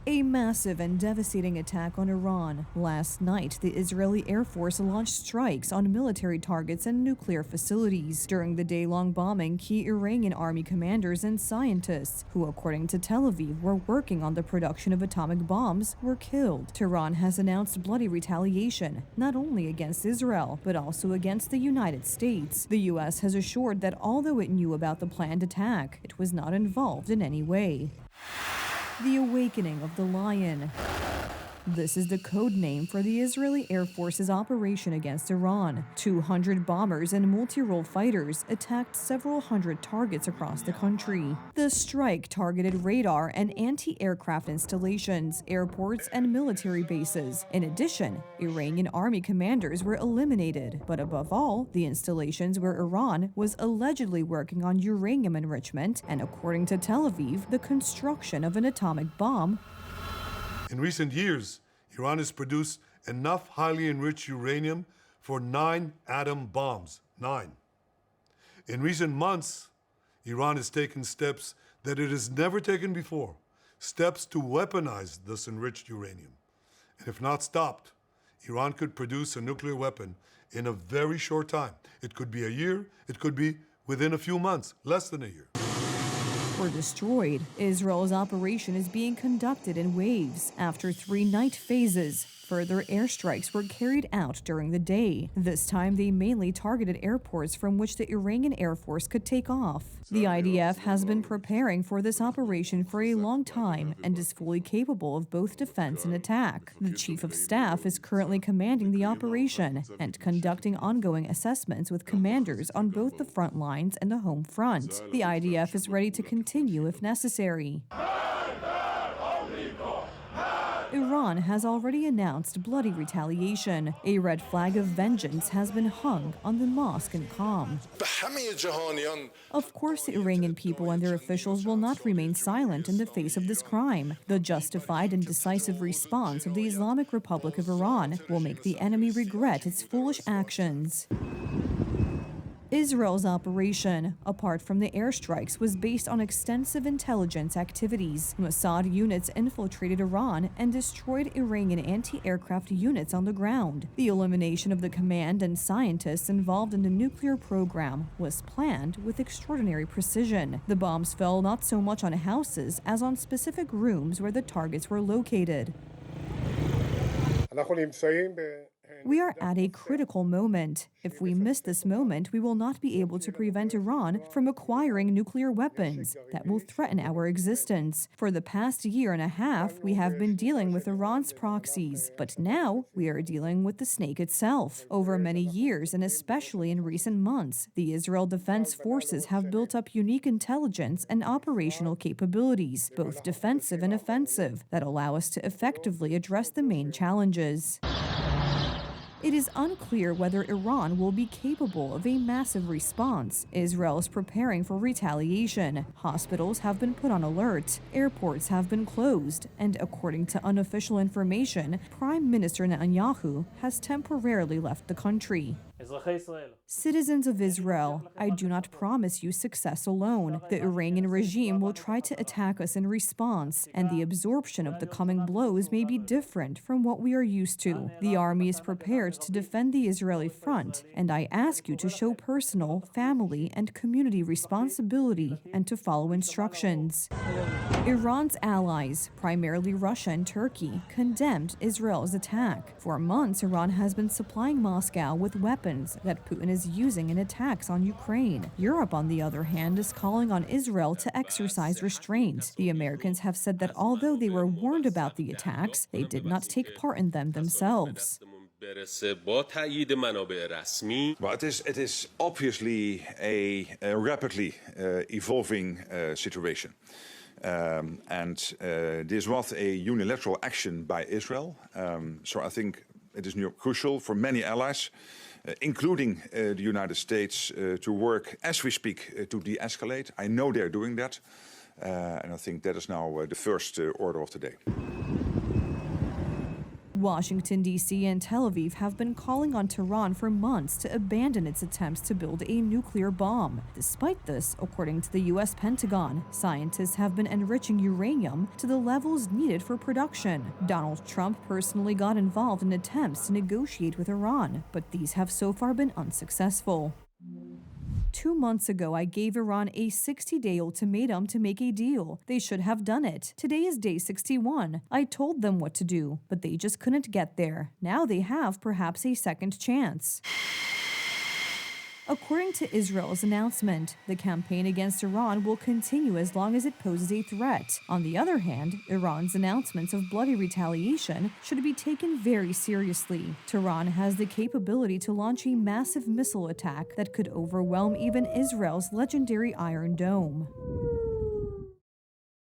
A massive and devastating attack on Iran. Last night, the Israeli Air Force launched strikes on military targets and nuclear facilities. During the day-long bombing, key Iranian army commanders and scientists, who according to Tel Aviv were working on the production of atomic bombs, were killed. Tehran has announced bloody retaliation, not only against Israel, but also against the United States. The U.S. has assured that although it knew about the planned attack, it was not involved in any way. The awakening of the lion. This is the code name for the Israeli Air Force's operation against Iran. 200 bombers and multi-role fighters attacked several hundred targets across the country. The strike targeted radar and anti-aircraft installations, airports, and military bases. In addition, Iranian army commanders were eliminated. But above all, the installations where Iran was allegedly working on uranium enrichment and, according to Tel Aviv, the construction of an atomic bomb. In recent years, Iran has produced enough highly enriched uranium for 9 atom bombs. 9. In recent months, Iran has taken steps that it has never taken before, steps to weaponize this enriched uranium. And if not stopped, Iran could produce a nuclear weapon in a very short time. It could be a year, it could be within a few months, less than a year. Were destroyed. Israel's operation is being conducted in waves. After 3 night phases, further airstrikes were carried out during the day. This time, they mainly targeted airports from which the Iranian Air Force could take off. The IDF has been preparing for this operation for a long time and is fully capable of both defense and attack. The Chief of Staff is currently commanding the operation and conducting ongoing assessments with commanders on both the front lines and the home front. The IDF is ready to continue if necessary. Iran has already announced bloody retaliation. A red flag of vengeance has been hung on the mosque in Qom. Of course, the Iranian people and their officials will not remain silent in the face of this crime. The justified and decisive response of the Islamic Republic of Iran will make the enemy regret its foolish actions. Israel's operation, apart from the airstrikes, was based on extensive intelligence activities. Mossad units infiltrated Iran and destroyed Iranian anti-aircraft units on the ground. The elimination of the command and scientists involved in the nuclear program was planned with extraordinary precision. The bombs fell not so much on houses as on specific rooms where the targets were located. We are at a critical moment. If we miss this moment, we will not be able to prevent Iran from acquiring nuclear weapons that will threaten our existence. For the past year and a half, we have been dealing with Iran's proxies, but now we are dealing with the snake itself. Over many years, and especially in recent months, the Israel Defense Forces have built up unique intelligence and operational capabilities, both defensive and offensive, that allow us to effectively address the main challenges. It is unclear whether Iran will be capable of a massive response. Israel is preparing for retaliation. Hospitals have been put on alert. Airports have been closed. And according to unofficial information, Prime Minister Netanyahu has temporarily left the country. Citizens of Israel, I do not promise you success alone. The Iranian regime will try to attack us in response, and the absorption of the coming blows may be different from what we are used to. The army is prepared to defend the Israeli front, and I ask you to show personal, family, and community responsibility and to follow instructions. Iran's allies, primarily Russia and Turkey, condemned Israel's attack. For months, Iran has been supplying Moscow with weapons that Putin is using in attacks on Ukraine. Europe, on the other hand, is calling on Israel to exercise restraint. The Americans have said that although they were warned about the attacks, they did not take part in them themselves. Well, it is obviously a rapidly evolving situation. This was a unilateral action by Israel. So I think it is crucial for many allies, including the United States, to work as we speak to de-escalate. I know they're doing that. And I think that is now the first order of the day. Washington, D.C. and Tel Aviv have been calling on Tehran for months to abandon its attempts to build a nuclear bomb. Despite this, according to the U.S. Pentagon, scientists have been enriching uranium to the levels needed for production. Donald Trump personally got involved in attempts to negotiate with Iran, but these have so far been unsuccessful. 2 months ago, I gave Iran a 60-day ultimatum to make a deal. They should have done it. Today is day 61. I told them what to do, but they just couldn't get there. Now they have perhaps a second chance. According to Israel's announcement, the campaign against Iran will continue as long as it poses a threat. On the other hand, Iran's announcements of bloody retaliation should be taken very seriously. Tehran has the capability to launch a massive missile attack that could overwhelm even Israel's legendary Iron Dome.